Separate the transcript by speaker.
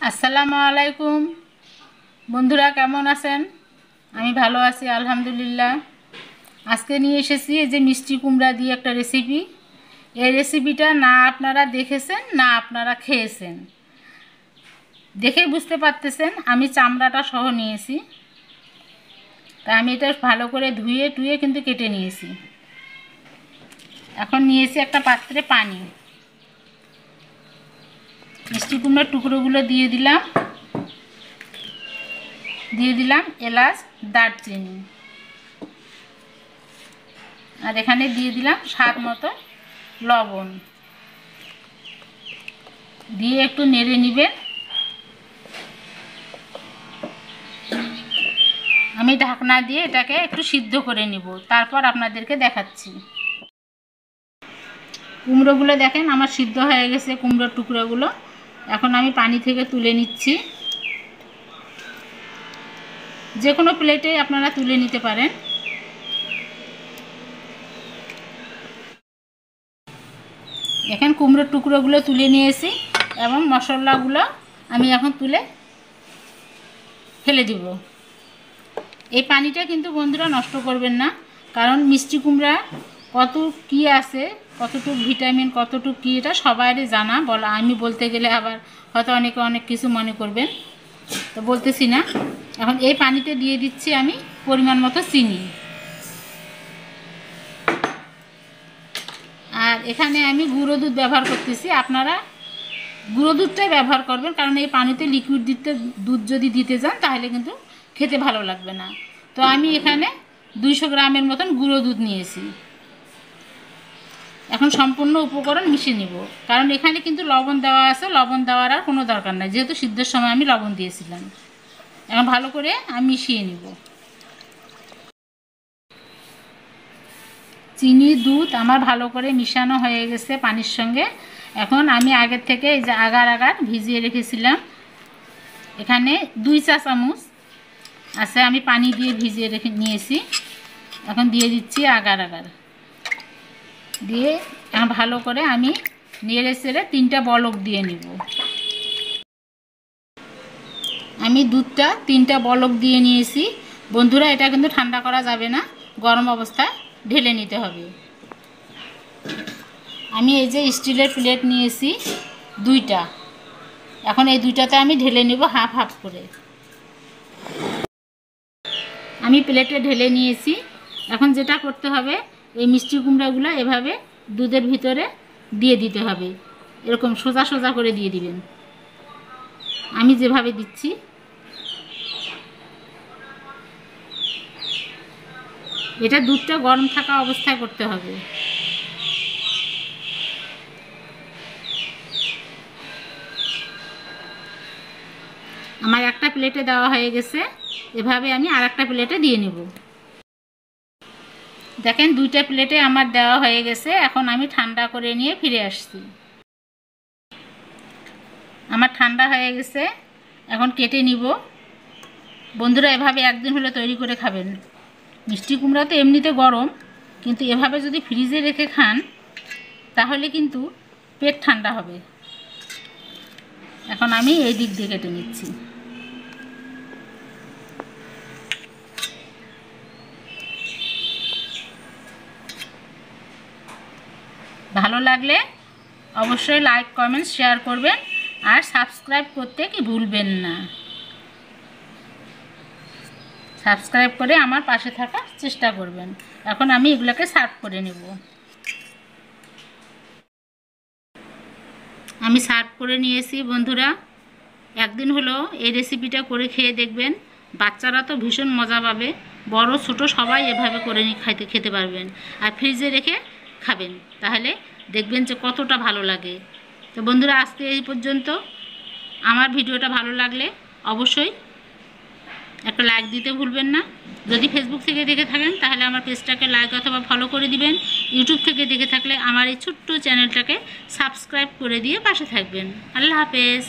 Speaker 1: আসসালামু আলাইকুম বন্ধুরা, কেমন আছেন? আমি ভালো আছি আলহামদুলিল্লাহ। আজকে নিয়ে এসেছি এই যে মিষ্টি কুমড়া দিয়ে একটা রেসিপি। এই রেসিপিটা না আপনারা দেখেছেন না আপনারা খেয়েছেন, দেখেই বুঝতে পারতেছেন আমি চামড়াটা সহ নিয়েছি। তা আমি এটা ভালো করে ধুয়ে টুয়ে কিন্তু কেটে নিয়েছি। এখন নিয়েছি একটা পাত্রে পানি, মিষ্টি কুমড়ার টুকরোগুলো দিয়ে দিলাম এলাচ, দারচিনি, আর এখানে দিয়ে দিলাম স্বাদ মতো লবণ। দিয়ে একটু নেড়ে নেবেন। আমি ঢাকনা দিয়ে এটাকে একটু সিদ্ধ করে নিব, তারপর আপনাদেরকে দেখাচ্ছি। কুমড়োগুলো দেখেন আমার সিদ্ধ হয়ে গেছে, কুমড়োর টুকরোগুলো। এখন আমি পানি থেকে তুলে নিচ্ছি। যে কোনো প্লেটে আপনারা তুলে নিতে পারেন। এখন কুমড়োর টুকরোগুলো তুলে নিয়েছি এবং মশলাগুলো আমি এখন তুলে ফেলে দিব। এই পানিটা কিন্তু বন্ধুরা নষ্ট করবেন না, কারণ মিষ্টি কুমড়া কত কি আছে, কতটুকু ভিটামিন, কতটুকু কী, এটা সবারই জানা। আমি বলতে গেলে আবার হয়তো অনেকে অনেক কিছু মনে করবেন, তো বলতেছি না। এখন এই পানিতে দিয়ে দিচ্ছি আমি পরিমাণ মতো চিনি। আর এখানে আমি গুঁড়ো দুধ ব্যবহার করতেছি। আপনারা গুঁড়ো দুধটাই ব্যবহার করবেন, কারণ এই পানিতে লিকুইড দুধ যদি দিতে যান তাহলে কিন্তু খেতে ভালো লাগবে না। তো আমি এখানে 200 গ্রামের মতন গুঁড়ো দুধ নিয়েছি। এখন সম্পূর্ণ উপকরণ মিশিয়ে নিব, কারণ এখানে কিন্তু লবণ দেওয়া আছে। লবণ দেওয়ার আর কোনো দরকার নাই, যেহেতু সিদ্ধের সময় আমি লবণ দিয়েছিলাম। এখন ভালো করে আমি মিশিয়ে নিব। চিনি দুধ আমার ভালো করে মিশানো হয়ে গেছে পানির সঙ্গে। এখন আমি আগের থেকে এই যে আগার ভিজিয়ে রেখেছিলাম, এখানে 2 চা চামচ আছে, আমি পানি দিয়ে ভিজিয়ে রেখে নিয়েছি। এখন দিয়ে দিচ্ছি আগার দিয়ে এখন ভালো করে আমি নেড়ে চেড়ে 3টা বলক দিয়ে নিব। আমি দুধটা 3টা বলক দিয়ে নিয়েছি। বন্ধুরা, এটা কিন্তু ঠান্ডা করা যাবে না, গরম অবস্থায় ঢেলে নিতে হবে। আমি এই যে স্টিলের প্লেট নিয়েছি 2টা। এখন এই 2টাতে আমি ঢেলে নেব হাফ হাফ করে। আমি প্লেটে ঢেলে নিয়েছি। এখন যেটা করতে হবে, এই মিষ্টি কুমড়াগুলো এভাবে দুধের ভিতরে দিয়ে দিতে হবে। এরকম সোজা সোজা করে দিয়ে দিবেন, আমি যেভাবে দিচ্ছি। এটা দুধটা গরম থাকা অবস্থায় করতে হবে। আমার একটা প্লেটে দেওয়া হয়ে গেছে, এভাবে আমি আরেকটা প্লেটে দিয়ে নেব। দেখেন 2টা প্লেটে আমার দেওয়া হয়ে গেছে। এখন আমি ঠান্ডা করে নিয়ে ফিরে আসছি। আমার ঠান্ডা হয়ে গেছে, এখন কেটে নিব। বন্ধুরা, এভাবে একদিন হলে তৈরি করে খাবেন। মিষ্টি কুমড়া তো এমনিতে গরম, কিন্তু এভাবে যদি ফ্রিজে রেখে খান তাহলে কিন্তু পেট ঠান্ডা হবে। এখন আমি এই দিক দিয়ে কেটে নিচ্ছি। ভালো লাগলে অবশ্যই লাইক, কমেন্ট, শেয়ার করবেন, আর সাবস্ক্রাইব করতে কি ভুলবেন না। সাবস্ক্রাইব করে আমার পাশে থাকার চেষ্টা করবেন। এখন আমি এগুলোকে সার্ভ করে নেব। আমি সার্ভ করে নিয়েছি। বন্ধুরা, একদিন হলো এই রেসিপিটা করে খেয়ে দেখবেন। বাচ্চারা তো ভীষণ মজা পাবে, বড় ছোট সবাই এভাবে করে খেতে পারবেন। আর ফ্রিজে রেখে খাবেন, তাহলে দেখবেন যে কতটা ভালো লাগে। তো বন্ধুরা, আজকে এই পর্যন্ত। আমার ভিডিওটা ভালো লাগলে অবশ্যই একটা লাইক দিতে ভুলবেন না। যদি ফেসবুক থেকে দেখে থাকেন তাহলে আমার পেজটাকে লাইক অথবা ফলো করে দিবেন। ইউটিউব থেকে দেখে থাকলে আমার এই ছোট্ট চ্যানেলটাকে সাবস্ক্রাইব করে দিয়ে পাশে থাকবেন। আল্লাহ হাফেজ।